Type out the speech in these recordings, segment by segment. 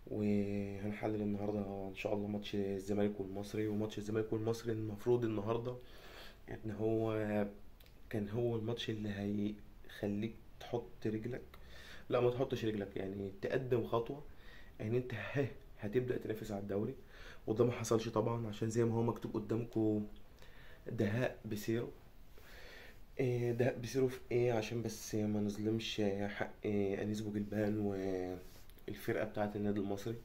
وهنحلل النهارده ان شاء الله ماتش الزمالك والمصري. وماتش الزمالك والمصري المفروض النهارده ان هو كان هو الماتش اللي هيخليك تحط رجلك، لا ما تحطش رجلك، يعني تقدم خطوه ان انت هتبدا تنافس على الدوري. وده ما حصلش طبعا، عشان زي ما هو مكتوب قدامكم دهاء بسيرو. دهاء بسيرو في ايه؟ عشان بس ما نظلمش حق انيس بوجلبان والفرقه بتاعه النادي المصري.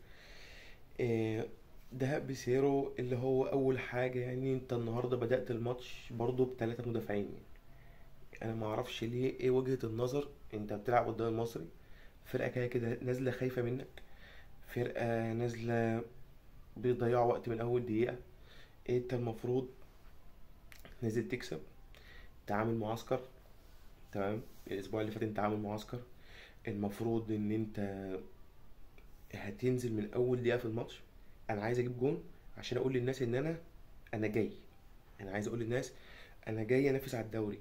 آه، دهاء بيسيرو اللي هو اول حاجه، يعني انت النهارده بدأت الماتش برضو بثلاثه مدافعين. انا ما اعرفش ليه، ايه وجهة النظر؟ انت بتلعب قدام المصري، فرقه كده كده نازله خايفه منك، فرقه نازله بيضيعوا وقت من اول دقيقه. انت المفروض نازل تكسب، تعامل معسكر. تمام، الاسبوع اللي فات انت عامل معسكر، المفروض ان انت هتنزل من اول دقيقه في الماتش. انا عايز اجيب جون عشان اقول للناس ان انا جاي. انا عايز اقول للناس انا جاي انافس على الدوري.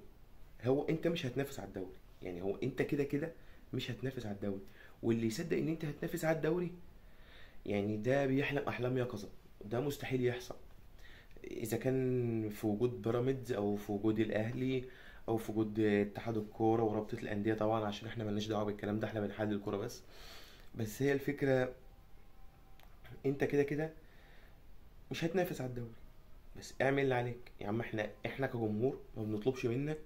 هو انت مش هتنافس على الدوري، يعني هو انت كده كده مش هتنافس على الدوري. واللي يصدق ان انت هتنافس على الدوري يعني ده بيحلم احلام يقظه. ده مستحيل يحصل اذا كان في وجود بيراميدز او في وجود الاهلي او في وجود اتحاد الكوره ورابطه الانديه، طبعا عشان احنا ملناش دعوه بالكلام ده، احنا بنحلل الكوره بس. بس هي الفكره، انت كده كده مش هتنافس على الدوري. بس اعمل اللي عليك يا عم. احنا كجمهور ما بنطلبش منك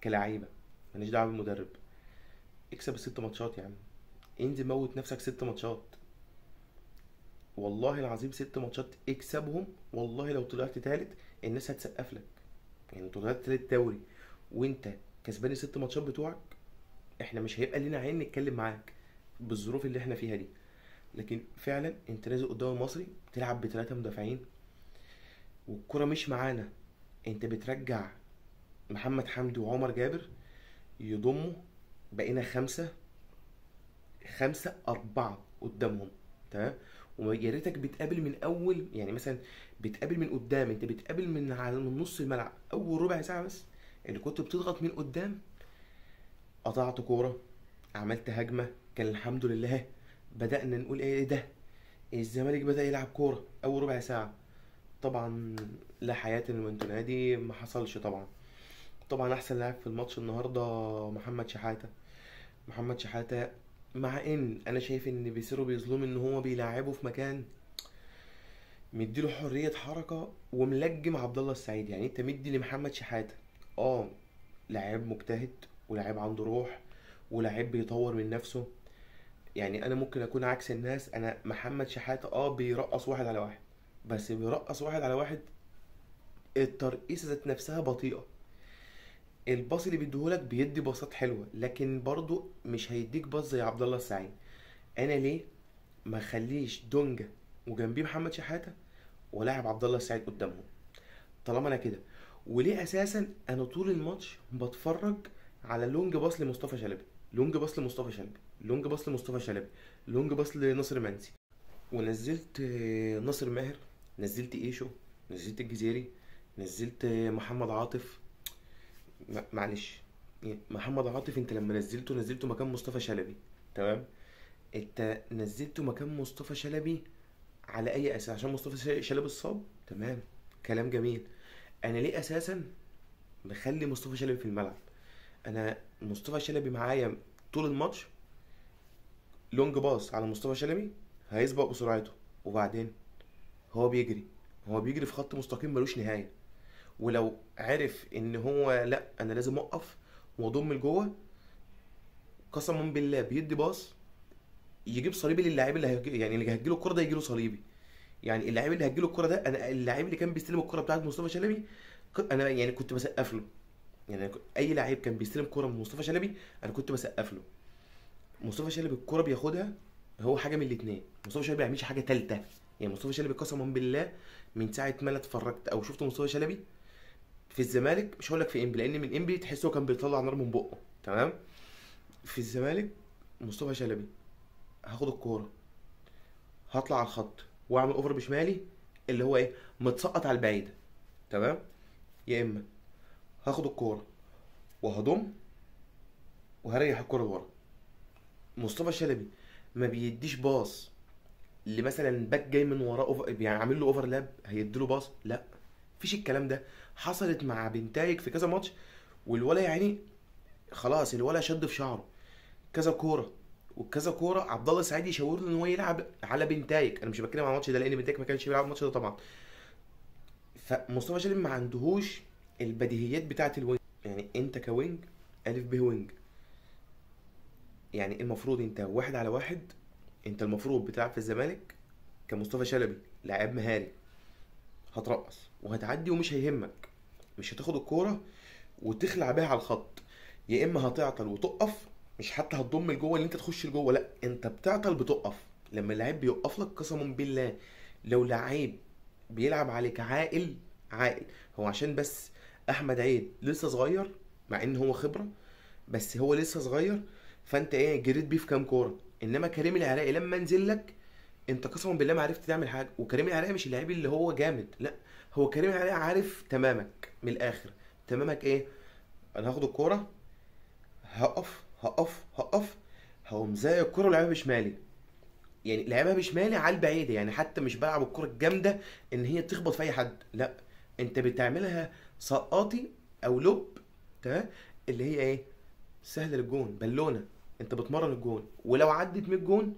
كلاعيبه، ماليش دعوه بالمدرب. اكسب الست ماتشات يا عم، انزل موت نفسك ست ماتشات. والله العظيم ست ماتشات اكسبهم. والله لو طلعت تالت الناس هتسقف لك. يعني طلعت تالت دوري وانت كسبان الست ماتشات بتوعك، احنا مش هيبقى لنا عين نتكلم معاك بالظروف اللي احنا فيها دي. لكن فعلا انت نازل قدام المصري بتلعب بثلاثه مدافعين والكرة مش معانا. انت بترجع محمد حمدي وعمر جابر يضموا، بقينا خمسة أربعة قدامهم. تمام، ويا ريتك بتقابل من أول، يعني مثلا بتقابل من قدام. أنت بتقابل من نص الملعب أول ربع ساعة بس اللي كنت بتضغط من قدام. قطعت كورة، عملت هجمة، كان الحمد لله بدأنا نقول إيه ده، الزمالك بدأ يلعب كورة أول ربع ساعة. طبعا لا حياة لمن تنادي، ما حصلش طبعا. طبعا أحسن لاعب في الماتش النهاردة محمد شحاتة. محمد شحاتة، مع ان انا شايف ان بيسيرو بيظلم ان هو بيلعبه في مكان مديله حرية حركة وملجم عبد الله السعيد. يعني انت مدي لمحمد شحاتة اه لاعب مجتهد ولاعب عنده روح ولاعب بيطور من نفسه. يعني انا ممكن اكون عكس الناس، انا محمد شحاتة بيرقص واحد على واحد، بس بيرقص واحد على واحد الترقيصة ذات نفسها بطيئة. الباص اللي بيديهولك بيدي باصات حلوة، لكن برضو مش هيديك باص زي عبد الله السعيد. انا ليه ما خليش دونجا وجنبيه محمد شحاته ولاعب عبد الله السعيد قدامهم طالما انا كده؟ وليه اساسا انا طول الماتش بتفرج على لونج باص لمصطفى شلبي، لونج باص لمصطفى شلبي، لونج باص لمصطفى شلبي، لونج باص لناصر منسي. ونزلت ناصر ماهر، نزلت ايشو، نزلت الجزيري، نزلت محمد عاطف. معلش، يعني محمد عاطف انت لما نزلته مكان مصطفى شلبي. تمام، انت نزلته مكان مصطفى شلبي على اي اساس؟ عشان مصطفى شلبي اتصاب؟ تمام، كلام جميل. انا ليه اساسا مخلي مصطفى شلبي في الملعب؟ انا مصطفى شلبي معايا طول الماتش، لونج باص على مصطفى شلبي هيسبق بسرعته، وبعدين هو بيجري في خط مستقيم ملوش نهايه. ولو عرف ان هو لا انا لازم اوقف واضم لجوه، قسما بالله بيدي باص يجيب صليبي للاعب اللي يعني اللي هيجيله الكوره ده يجيله صليبي. يعني اللاعب اللي هتجيله الكرة ده، انا اللاعب اللي كان بيستلم الكرة بتاعت مصطفى شلبي انا يعني كنت بسقف له. يعني اي لعيب كان بيستلم كرة من مصطفى شلبي انا كنت بسقف له. مصطفى شلبي الكرة بياخدها، هو حاجة من الاتنين، مصطفى شلبي ما بيعملش حاجة تالتة. يعني مصطفى شلبي قسما بالله من ساعة ما انا اتفرجت او شفت مصطفى شلبي في الزمالك، مش هقول لك في انبي لان من انبي تحسه كان بيطلع نار من بقه. تمام، في الزمالك مصطفى شلبي هاخد الكورة، هطلع على الخط واعمل اوفر بشمالي اللي هو ايه، متسقط على البعيدة. تمام، يا اما هاخد الكوره وهضم وهريح الكوره لورا. مصطفى شلبي ما بيديش باص اللي مثلا باك جاي من وراه يعني عامل له اوفرلاب هيديله باص؟ لا، مفيش الكلام ده. حصلت مع بنتايج في كذا ماتش، والولا يعني خلاص الولا شد في شعره كذا كوره، وكذا كوره عبد الله السعيد يشاور له ان هو يلعب على بنتايج. انا مش بتكلم على الماتش ده لان بنتايج ما كانش بيلعب الماتش ده طبعا. فمصطفى شلبي ما عندهوش البديهيات بتاعه الوينج. يعني انت كوينج الف ب وينج، يعني المفروض انت واحد على واحد، انت المفروض بتلعب في الزمالك كمصطفى شلبي لاعب مهاري، هترقص وهتعدي ومش هيهمك، مش هتاخد الكوره وتخلع بيها على الخط، يا اما هتعطل وتقف، مش حتى هتضم لجوه اللي انت تخش لجوه، لا انت بتعطل بتقف. لما اللعيب بيوقف لك قسما بالله، لو لعيب بيلعب عليك عاقل عاقل، هو عشان بس احمد عيد لسه صغير، مع ان هو خبره بس هو لسه صغير، فانت ايه جريت بيه في كام كوره. انما كريم العراقي لما نزل لك انت قسما بالله ما عرفت تعمل حاجه. وكريم العراقي مش اللعيب اللي هو جامد، لا، هو كريم العراقي عارف تمامك من الاخر. تمامك ايه؟ انا هاخد الكوره، هقف، هقوم زي الكوره ولعبها بشمالي، يعني لعبها بشمالي على البعيده، يعني حتى مش بلعب الكوره الجامده ان هي تخبط في اي حد، لا، انت بتعملها سقاطي او لوب، تمام، اللي هي ايه، سهله للجون، بالونه، انت بتمرن الجون. ولو عدت من الجون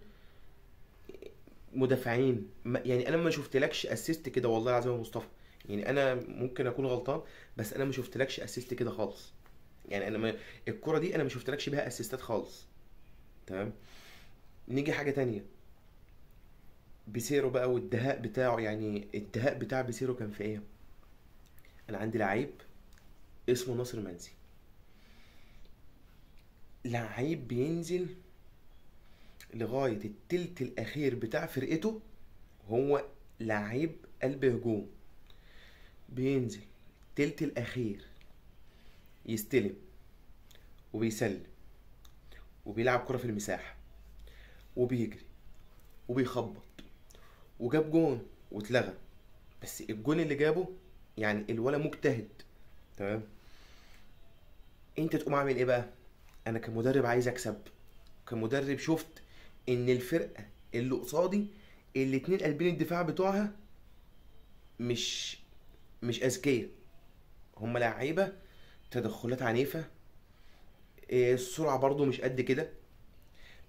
مدافعين يعني انا ما شفتلكش اسيست كده والله العظيم يا مصطفى، يعني انا ممكن اكون غلطان بس انا ما شفتلكش اسيست كده خالص. يعني انا ما الكرة دي انا ما شفتلكش بيها اسيستات خالص. تمام. نيجي حاجة تانية، بيسيرو بقى والدهاء بتاعه، يعني الدهاء بتاع بيسيرو كان في ايه؟ انا عندي لعيب اسمه ناصر منسي، لعيب بينزل لغاية التلت الاخير بتاع فرقته، هو لعيب قلب هجوم، بينزل التلت الاخير يستلم وبيسلم وبيلعب كرة في المساحة وبيجري وبيخبط، وجاب جون واتلغى، بس الجون اللي جابه يعني الولا مجتهد. تمام. انت تقوم عامل ايه بقى؟ انا كمدرب عايز اكسب، كمدرب شفت ان الفرقة اللي قصادي الاتنين قلبين الدفاع بتوعها مش مش اذكياء، هم لعيبة تدخلات عنيفة، السرعة برضو مش قد كده،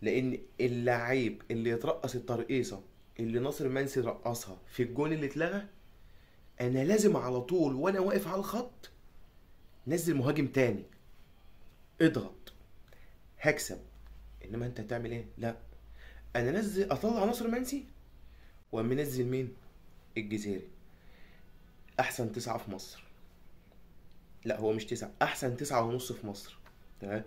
لان اللعيب اللي يترقص الترقيصة اللي ناصر منسي رقصها في الجون اللي اتلغى، انا لازم على طول وانا واقف على الخط نزل مهاجم تاني، اضغط، هكسب. انما انت هتعمل ايه؟ لا، انا نزل اطلع ناصر منسي واما منزل مين؟ الجزيري، احسن تسعة في مصر، لا هو مش تسعة، احسن تسعة ونص في مصر. تمام.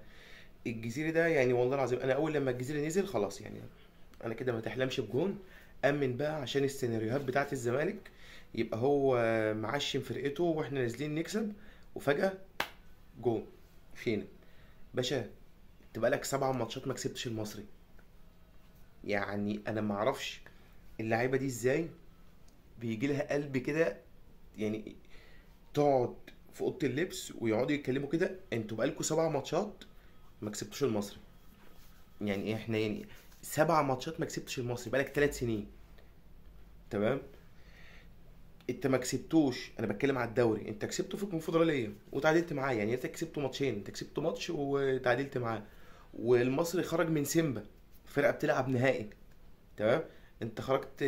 الجزيري ده يعني والله العظيم انا اول لما الجزيري نزل خلاص، يعني انا كده ما تحلمش بجون، امن بقى عشان السيناريوهات بتاعت الزمالك، يبقى هو معشم فرقته واحنا نازلين نكسب وفجأة جون فينا. باشا تبقى لك 7 ماتشات ما كسبتش المصري، يعني انا ما اعرفش اللعيبه دي ازاي بيجي لها قلب كده، يعني تقعد في اوضه اللبس ويقعدوا يتكلموا كده، انتوا بقالكوا 7 ماتشات ما كسبتوش المصري. يعني احنا يعني 7 ماتشات ما كسبتش المصري، بقالك 3 سنين. تمام. انت ما كسبتوش، انا بتكلم على الدوري، انت كسبته في الكونفدراليه وتعادلت معاه، يعني انت كسبته ماتشين، انت كسبته ماتش وتعادلت معاه، والمصري خرج من سيمبا، فرقه بتلعب نهائي. تمام. انت خرجت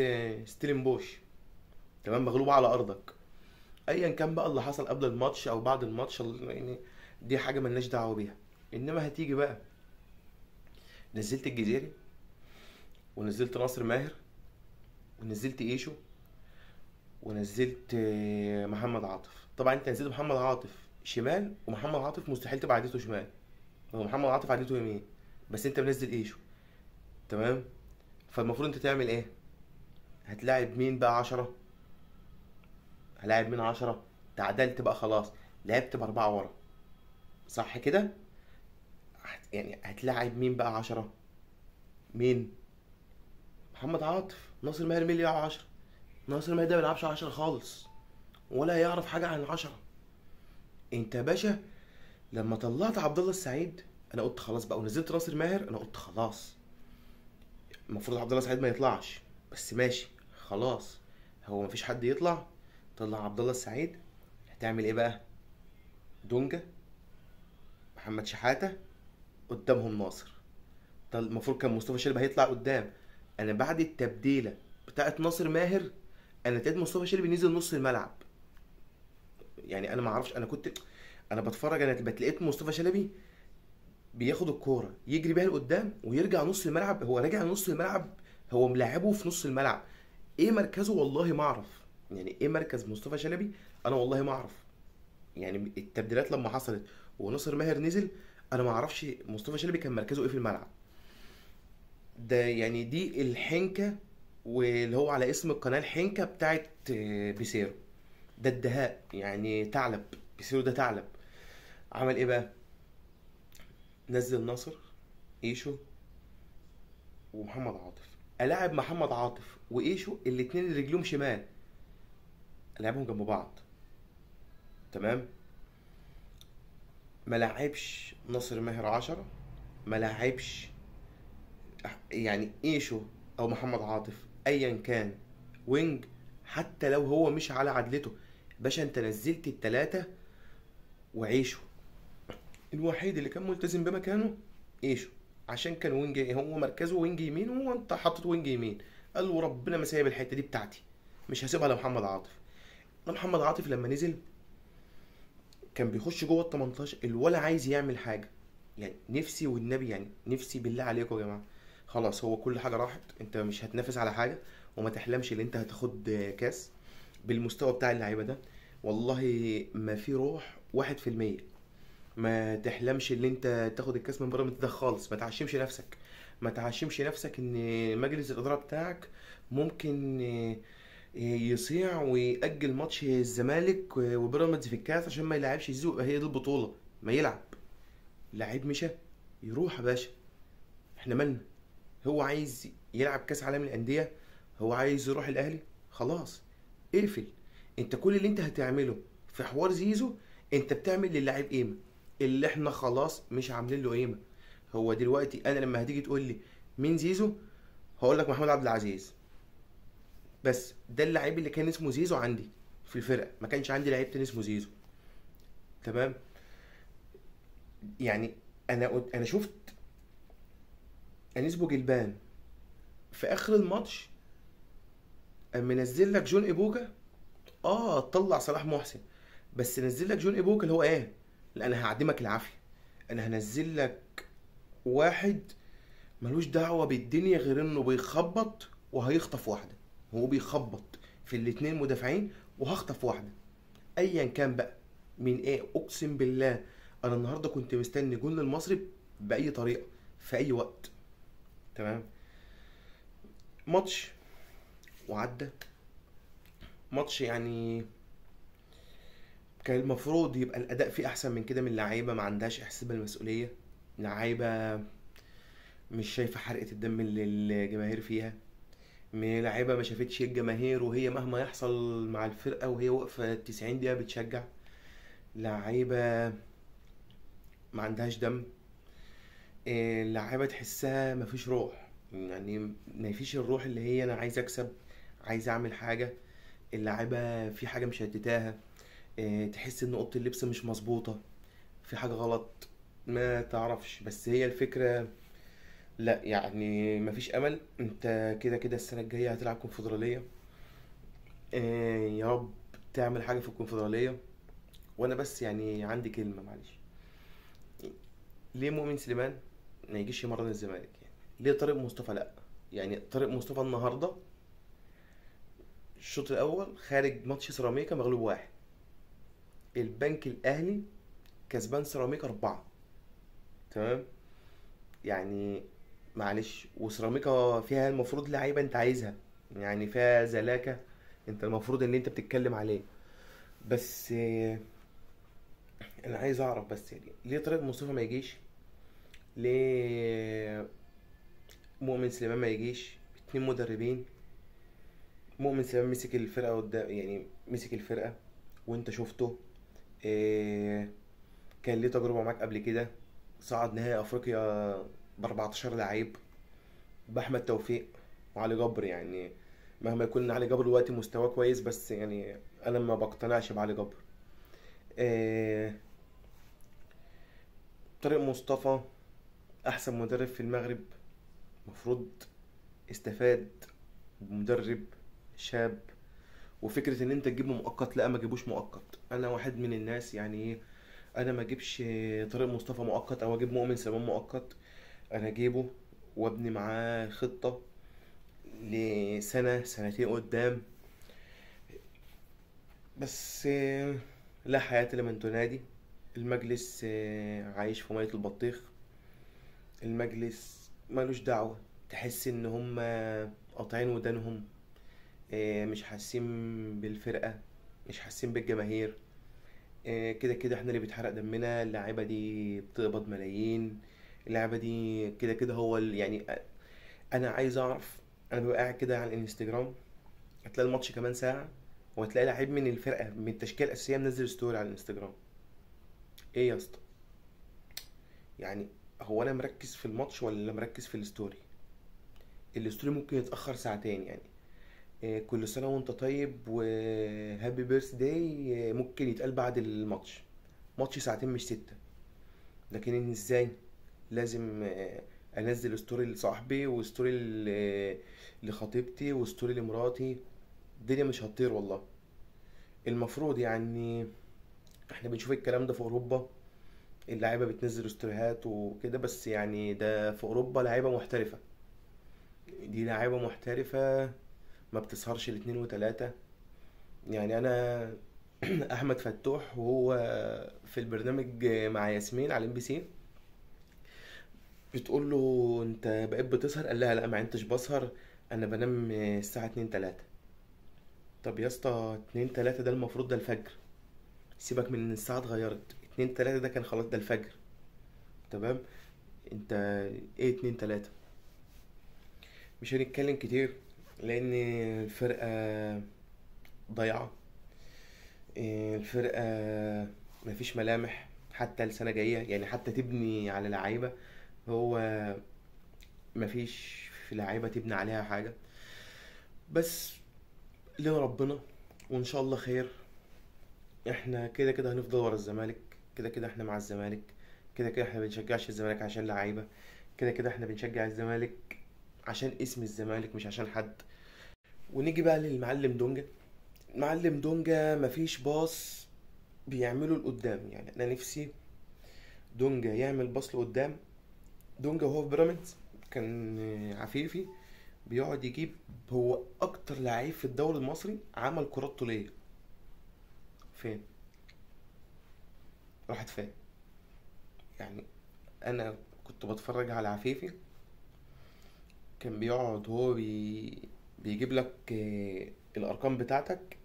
ستيلن بوش، تمام، مغلوب على ارضك. ايا كان بقى اللي حصل قبل الماتش او بعد الماتش، يعني دي حاجه ملناش دعوه بيها. انما هتيجي بقى نزلت الجزيري ونزلت ناصر ماهر ونزلت ايشو ونزلت محمد عاطف. طبعا انت نزلت محمد عاطف شمال، ومحمد عاطف مستحيل تبقى عديته شمال، هو محمد عاطف عديته يمين، بس انت منزل ايشو. تمام. فالمفروض انت تعمل ايه؟ هتلاعب مين بقى 10؟ هلاعب مين 10؟ تعادلت بقى خلاص، لعبت ب4 ورا، صح كده؟ يعني هتلاعب مين بقى 10؟ مين؟ محمد عاطف. ناصر ماهر مين اللي يلعب 10؟ ناصر ماهر ده ما بيلعبش 10 خالص، ولا يعرف حاجة عن 10. انت يا باشا لما طلعت عبد الله السعيد انا قلت خلاص بقى، ونزلت ناصر ماهر انا قلت خلاص المفروض عبد الله السعيد ما يطلعش، بس ماشي خلاص، هو مفيش حد يطلع. طلع عبد الله السعيد، هتعمل ايه بقى؟ دونجا، محمد شحاته، قدامهم ناصر. طب المفروض كان مصطفى شلبي هيطلع قدام. انا بعد التبديله بتاعت ناصر ماهر، انا لقيت مصطفى شلبي نزل نص الملعب. يعني انا ما اعرفش، انا بتفرج، انا بتلاقيت مصطفى شلبي بياخد الكوره يجري بيها لقدام ويرجع نص الملعب. هو راجع نص الملعب، هو ملاعبه في نص الملعب. ايه مركزه؟ والله ما اعرف. يعني ايه مركز مصطفى شلبي؟ انا والله ما اعرف. يعني التبديلات لما حصلت وناصر ماهر نزل، انا ما اعرفش مصطفى شلبي كان مركزه ايه في الملعب. ده يعني دي الحنكه، واللي هو على اسم القناه الحنكه بتاعت بيسيرو. ده الدهاء، يعني ثعلب. بيسيرو ده ثعلب. عمل ايه بقى؟ نزل ناصر، ايشو، ومحمد عاطف. الاعب محمد عاطف وايشو الاتنين اللي رجلهم شمال، العبهم جنب بعض. تمام. ما لعبش ناصر ماهر 10، ما لعبش يعني ايشو او محمد عاطف ايا كان وينج، حتى لو هو مش على عدلته. باشا انت نزلت التلاتة وعيشو. الوحيد اللي كان ملتزم بمكانه ايشو، عشان كان وينج، هو مركزه وينج يمين، وانت حاطط وينج يمين. قال له ربنا ما سايب الحته دي بتاعتي، مش هسيبها لمحمد عاطف. محمد عاطف لما نزل كان بيخش جوه ال 18 الولا عايز يعمل حاجه. يعني نفسي والنبي، يعني نفسي بالله عليكم يا جماعه، خلاص هو كل حاجه راحت، انت مش هتنافس على حاجه، وما تحلمش ان انت هتاخد كاس بالمستوى بتاع اللعيبه ده. والله ما في روح 1%. ما تحلمش ان انت تاخد الكاس من بيراميدز ده خالص. ما تعشمش نفسك، ما تعشمش نفسك ان مجلس الاداره بتاعك ممكن يصيع ويأجل ماتش الزمالك وبيراميدز في الكاس عشان ما يلعبش زيزو، يبقى هي دي البطوله. ما يلعب. لعيب مشى، يروح يا باشا، احنا مالنا. هو عايز يلعب كاس عالم الانديه، هو عايز يروح الاهلي، خلاص اقفل. انت كل اللي انت هتعمله في حوار زيزو، انت بتعمل للاعب قيمه اللي احنا خلاص مش عاملين له قيمه. هو دلوقتي انا لما هتيجي تقول لي مين زيزو، هقول لك محمود عبد العزيز. بس ده اللعيب اللي كان اسمه زيزو عندي في الفرقه، ما كانش عندي لعيب تاني اسمه زيزو. تمام. يعني انا شفت انيس بوجلبان في اخر الماتش اما نزل لك جون ايبوكا. اه طلع صلاح محسن، بس نزل لك جون ايبوكا اللي هو ايه؟ لا انا هعدمك العافيه، انا هنزل لك واحد ملوش دعوه بالدنيا غير انه بيخبط وهيخطف واحده. هو بيخبط في الاتنين مدافعين وهخطف واحده، ايا كان بقى من ايه. اقسم بالله انا النهارده كنت مستني جون المصري باي طريقه في اي وقت. تمام. ماتش وعدى. ماتش يعني كان المفروض يبقى الاداء فيه احسن من كده، من لعيبه ما عندهاش احساس بالمسؤوليه، لعيبه مش شايفه حرقه الدم اللي الجماهير فيها، من لعيبه ما شافتش الجماهير وهي مهما يحصل مع الفرقه وهي واقفه 90 دقيقه بتشجع. لعيبه ما عندهاش دم. اللعيبه تحسها مفيش روح، يعني مفيش الروح اللي هي انا عايز اكسب، عايز اعمل حاجه. اللعيبه في حاجه مشتتاها. تحس ان اوضه اللبس مش مظبوطه، في حاجه غلط، ما تعرفش. بس هي الفكره، لا يعني مفيش امل. انت كده كده السنه الجايه هتلعب كونفدراليه. يا رب تعمل حاجه في الكونفدراليه. وانا بس يعني عندي كلمه معلش، ليه مؤمن سليمان ما يجيش يمرن الزمالك؟ يعني ليه طارق مصطفى لا؟ يعني طارق مصطفى النهارده الشوط الاول خارج ماتش سيراميكا مغلوب واحد، البنك الاهلي كسبان سيراميكا 4. تمام. يعني معلش، وسيراميكا فيها المفروض لعيبه انت عايزها، يعني فيها زلاكه، انت المفروض ان انت بتتكلم عليه. بس انا عايز اعرف بس يعني ليه طارق مصطفى ما يجيش؟ ليه مؤمن سليمان ما يجيش؟ اتنين مدربين. مؤمن سليمان مسك الفرقه قدام، يعني مسك الفرقه وانت شفته. إيه، كان ليه تجربه معاك قبل كده، صعد نهائي افريقيا ب 14 لعيب باحمد توفيق. وعلي جبر يعني. مهما يكون علي جبر دلوقتي مستواه كويس، بس يعني انا ما بقتنعش بعلي جبر. آه، طارق مصطفى احسن مدرب في المغرب، مفروض استفاد بمدرب شاب. وفكره ان انت تجيبه مؤقت، لا ما جيبوش مؤقت. انا واحد من الناس يعني ايه، انا ما اجيبش طارق مصطفى مؤقت او اجيب مؤمن سليمان مؤقت. انا اجيبه وابني معاه خطه لسنه سنتين قدام. بس لا حياة لمن تنادي. المجلس عايش في مية البطيخ. المجلس ملوش دعوة. تحس ان هم قاطعين ودانهم، مش حاسين بالفرقة، مش حاسين بالجماهير. كده كده احنا اللي بيتحرق دمنا، اللعيبة دي بتقبض ملايين. اللعيبة دي كده كده هو يعني انا عايز اعرف. انا ببقى قاعد كده على الانستجرام، هتلاقي الماتش كمان ساعة، وهتلاقي لعيب من الفرقة من التشكيلة الأساسية منزل ستوري على الانستجرام. ايه يا اسطى؟ يعني هو انا مركز في الماتش ولا مركز في الستوري؟ الستوري ممكن يتأخر ساعتين يعني. كل سنة وانت طيب وهابي بيرث داي ممكن يتقال بعد الماتش. ماتش ساعتين مش ستة. لكن إن ازاي لازم انزل ستوري لصاحبي وستوري لخطيبتي وستوري لمراتي؟ الدنيا مش هتطير والله. المفروض يعني احنا بنشوف الكلام ده في اوروبا، اللعيبه بتنزل ستوريهات وكده، بس يعني ده في اوروبا لعيبه محترفه. دي لعيبه محترفه ما بتسهرش الاتنين وتلاتة. يعني انا احمد فتوح وهو في البرنامج مع ياسمين على ام بي سي، بتقول له انت بقيت بتسهر؟ قال لها لا ما عدتش بسهر، انا بنام الساعه 2 3. طب يا اسطى 2 3 ده المفروض ده الفجر. سيبك من ان الساعه اتغيرت، 2 3 ده كان خلاص ده الفجر. تمام. انت ايه 2 3؟ مش هنتكلم كتير لان الفرقه ضايعه. الفرقه مفيش ملامح حتى السنه جايه، يعني حتى تبني على لعيبه. هو مفيش في لعيبه تبني عليها حاجه. بس لنا ربنا وان شاء الله خير. احنا كده كده هنفضل ورا الزمالك، كده كده احنا مع الزمالك، كده كده احنا بنشجعش الزمالك عشان لعيبه، كده كده احنا بنشجع الزمالك عشان اسم الزمالك مش عشان حد. ونيجي بقى للمعلم دونجا. معلم دونجا مفيش باص بيعمله لقدام. يعني انا نفسي دونجا يعمل باص لقدام. دونجا وهو في بيراميدز كان عفيفي بيقعد يجيب. هو اكتر لعيب في الدوري المصري عمل كرات طوليه. فين؟ راحت فين؟ يعني انا كنت بتفرج على عفيفي، كان بيقعد هو بيجيب لك الارقام بتاعتك.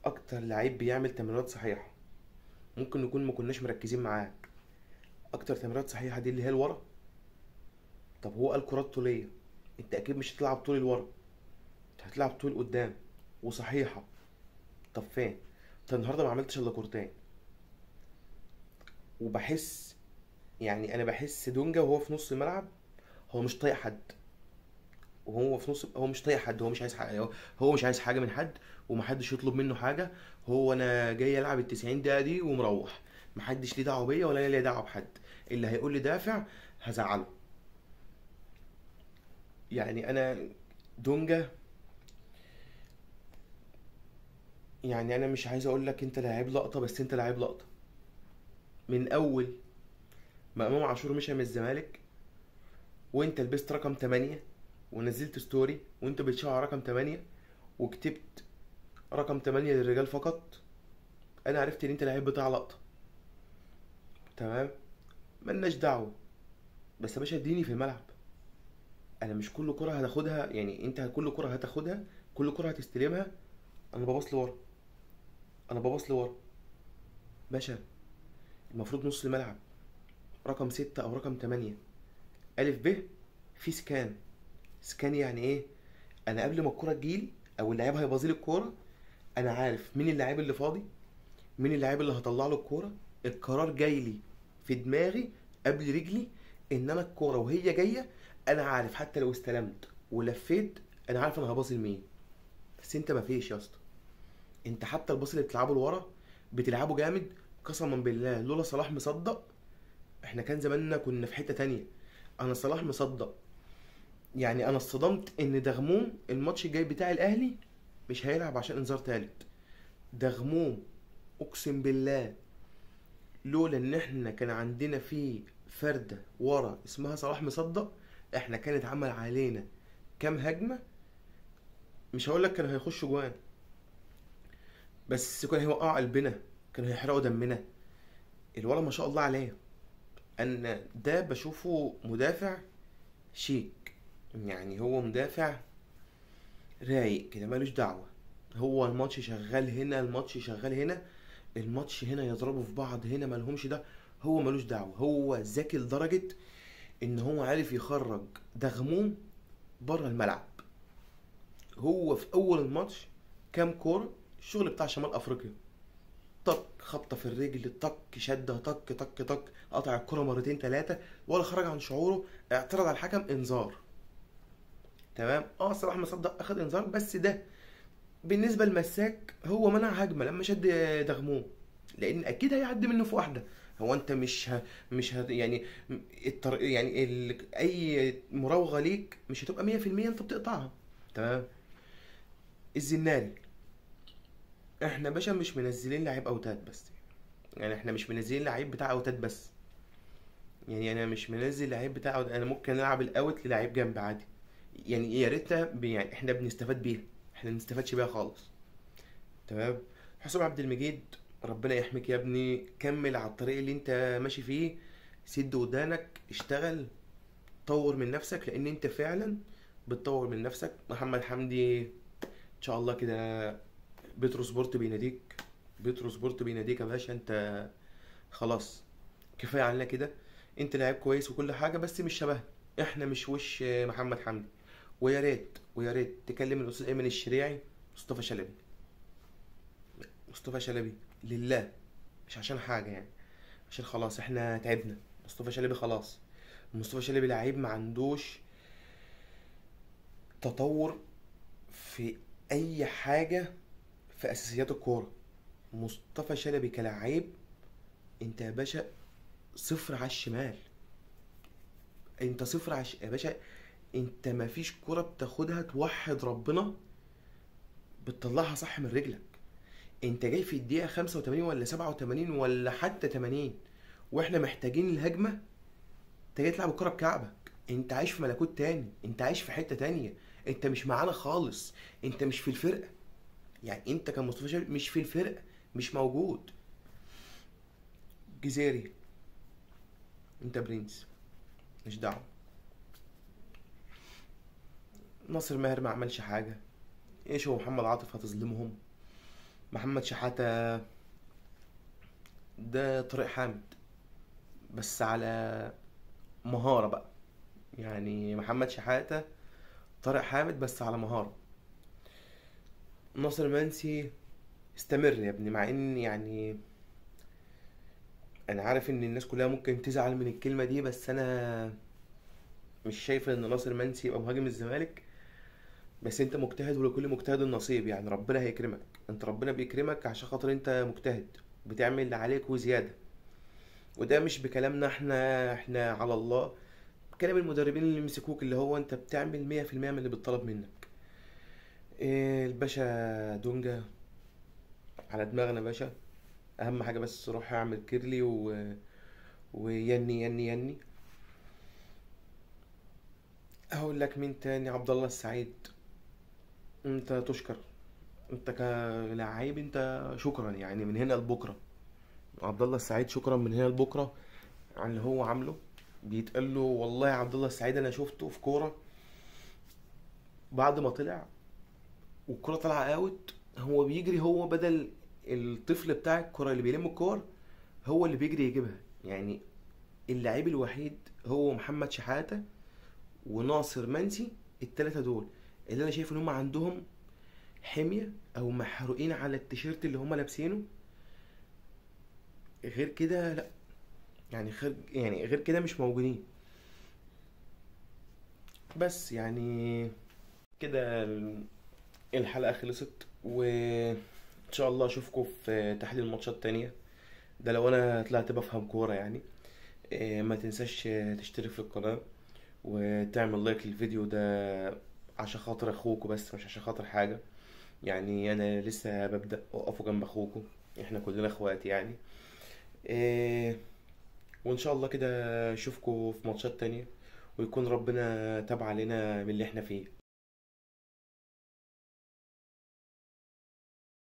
اكتر لعيب بيعمل تمريرات صحيحه. ممكن نكون ما كناش مركزين معاك. اكتر تمريرات صحيحه دي اللي هي الورا. طب هو قال كرات طوليه، انت اكيد مش هتلعب طول الورا، انت هتلعب طول قدام وصحيحه. طب فين؟ انت النهارده ما عملتش الا كورتين. وبحس يعني انا بحس دونجا وهو في نص الملعب هو مش طايق حد. وهو في نص هو مش طايق حد، هو مش عايز حاجه، هو مش عايز حاجه من حد، ومحدش يطلب منه حاجه. هو انا جاي العب ال90 دقيقه دي ومروح، محدش ليه دعوه بيا ولا أنا ليه دعوه بحد. اللي هيقول لي دافع هزعله. يعني انا دونجا، يعني انا مش عايز اقول لك انت لاعب لقطه، بس انت لاعب لقطه. من اول ما امام عاشور مشى من الزمالك وانت لبست رقم 8 ونزلت ستوري وانت بتشجع رقم 8 وكتبت رقم 8 للرجال فقط، انا عرفت ان انت لعيب بتاع لقطه. تمام. ملناش دعوه. بس يا باشا اديني في الملعب. انا مش كل كره هتاخدها، يعني انت كل كره هتاخدها، كل كره هتستلمها انا ببص لورا، انا ببص لورا. باشا المفروض نص الملعب رقم 6 او رقم 8 الف ب في سكان. سكان يعني ايه؟ انا قبل ما الكره تجيلي او اللعيب هيبازيلي الكوره، انا عارف مين اللاعب اللي فاضي، مين اللاعب اللي هطلع له الكوره. القرار جاي لي في دماغي قبل رجلي، ان انا الكوره وهي جايه انا عارف حتى لو استلمت ولفيت، انا عارف انا هباصي لمين. بس انت مفيش يا اسطى. انت حتى الباص اللي بتلعبه لورا بتلعبه جامد. قسما بالله لولا صلاح مصدق احنا كان زماننا كنا في حتة تانية. انا صلاح مصدق. يعني انا اتصدمت ان دغموم الماتش الجاي بتاع الاهلي مش هيلعب عشان انذار تالت. دغموم، اقسم بالله لولا ان احنا كان عندنا في فردة ورا اسمها صلاح مصدق، احنا كانت عمل علينا كام هجمة. مش هقول لك كانوا هيخشوا جوان، بس كانوا هيوقعوا قلبنا، كانوا هيحرقوا دمنا. الولا ما شاء الله عليه. انا ده بشوفه مدافع شيك. يعني هو مدافع رايق كده مالوش دعوة. هو الماتش شغال هنا، الماتش شغال هنا، الماتش هنا يضربوا في بعض هنا مالهمش ده. هو مالوش دعوة. هو ذكي لدرجة ان هو عارف يخرج دغموم بره الملعب. هو في اول الماتش كام كورة الشغل بتاع شمال افريقيا. طق خبطة في الرجل، طق شدة، طق طق طق، قطع الكرة مرتين تلاتة ولا خرج عن شعوره. اعترض على الحكم انذار. تمام. صلاح مصدق اخد انذار، بس ده بالنسبة لمساك هو منع هجمة لما شد دغموم، لان اكيد هيعدي منه في واحدة. هو انت مش يعني يعني اي مراوغة ليك مش هتبقى 100% انت بتقطعها. تمام. الزناري، احنا باشا مش منزلين لعيب اوتات بس. يعني احنا مش منزلين لعيب بتاع اوتات بس. يعني انا مش منزل لعيب بتاع انا ممكن العب الاوت للعيب جنب عادي. يعني يا ريتها يعني احنا بنستفاد بيها. احنا ما بنستفادش بيها خالص. تمام. حسام عبد المجيد، ربنا يحميك يا ابني، كمل على الطريق اللي انت ماشي فيه. سد ودانك، اشتغل، طور من نفسك، لان انت فعلا بتطور من نفسك. محمد حمدي ان شاء الله كده. بترو سبورت بيناديك. بترو سبورت بيناديك يا باشا. انت خلاص كفايه علينا كده. انت لاعب كويس وكل حاجه بس مش شبهنا. احنا مش وش محمد حمدي. ويا ريت ويا ريت تكلم الاستاذ ايمن الشريعي. مصطفى شلبي. مصطفى شلبي لله، مش عشان حاجه يعني، عشان خلاص احنا تعبنا. مصطفى شلبي خلاص. مصطفى شلبي لعيب ما عندوش تطور في اي حاجه في اساسيات الكوره. مصطفى شلبي كلاعب، انت يا باشا صفر على الشمال. انت صفر على يا باشا. انت مفيش كرة بتاخدها توحد ربنا بتطلعها صح من رجلك. انت جاي في الدقيقة 85 ولا 87 ولا حتى 80 واحنا محتاجين الهجمة، انت جاي تلعب الكرة بكعبك. انت عايش في ملكوت تاني، انت عايش في حتة تانية. انت مش معانا خالص. انت مش في الفرقة. يعني انت كمصطفى شلبي مش في الفرقة، مش موجود. جزيري، انت برنس، مش دعوة. ناصر ماهر ما عملش حاجة. ايش هو محمد عاطف هتظلمهم؟ محمد شحاتة ده طارق حامد بس على مهارة بقى. يعني محمد شحاتة طارق حامد بس على مهارة. ناصر منسي استمر يا ابني، مع ان يعني انا عارف ان الناس كلها ممكن تزعل من الكلمة دي، بس انا مش شايف ان ناصر منسي يبقى مهاجم الزمالك. بس انت مجتهد ولكل مجتهد النصيب. يعني ربنا هيكرمك. انت ربنا بيكرمك عشان خاطر انت مجتهد، بتعمل اللي عليك وزيادة. وده مش بكلامنا احنا على الله، كلام المدربين اللي مسكوك، اللي هو انت بتعمل 100% من اللي بيطلب منك. إيه الباشا دونجا على دماغنا يا باشا. اهم حاجه بس روح اعمل كيرلي ويني يني يني. هقول لك مين تاني؟ عبد الله السعيد، انت تشكر. انت كلاعب انت شكرا يعني من هنا لبكره. عبد الله السعيد شكرا من هنا لبكره على اللي هو عامله. بيتقال له والله يا عبد الله السعيد انا شفته في كوره بعد ما طلع والكرة طالعة اوت، هو بيجري. هو بدل الطفل بتاع الكرة اللي بيلم الكور هو اللي بيجري يجيبها. يعني اللعيب الوحيد هو محمد شحاتة وناصر منسي. التلاتة دول اللي انا شايف ان هم عندهم حمية او محروقين على التيشيرت اللي هم لابسينه. غير كده لا. يعني غير كده مش موجودين. بس يعني كده الحلقة خلصت، وإن شاء الله أشوفكم في تحليل ماتشات تانية. ده لو أنا طلعت بفهم كورة يعني. ما تنساش تشترك في القناة وتعمل لايك للفيديو ده، عشان خاطر أخوكوا بس مش عشان خاطر حاجة. يعني أنا لسه ببدأ، وقفوا جنب أخوكوا، احنا كلنا اخوات يعني. إيه، وإن شاء الله كده أشوفكوا في ماتشات تانية، ويكون ربنا تاب علينا من اللي احنا فيه.